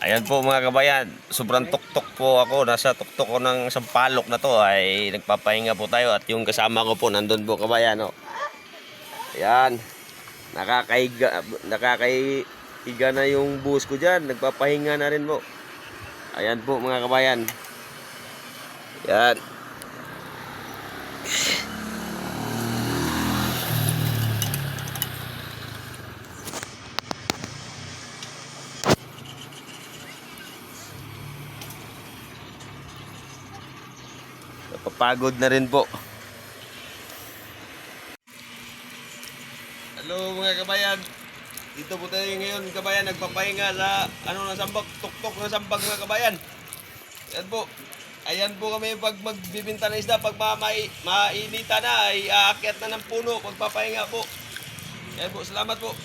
Ayan po mga kabayan, sobrang tuktok po ako. Nasa tuktok ko ng sampalok na to ay nagpapahinga po tayo. At yung kasama ko po nandun po kabayan. Oh. Ayan, nakakahiga na yung bus ko dyan. Nagpapahinga na rin po. Ayan po mga kabayan. Ayan. Napapagod na rin po. Hello mga kabayan. Dito po tayo ngayon kabayan. Nagpapahinga sa ng sambag. Tuktok ng sambag mga kabayan. Ayan po. Ayan po kami pag magbibinta ng isda. Pag mainita na ay aakyat na ng puno. Pagpapahinga po. Ayan po. Salamat po.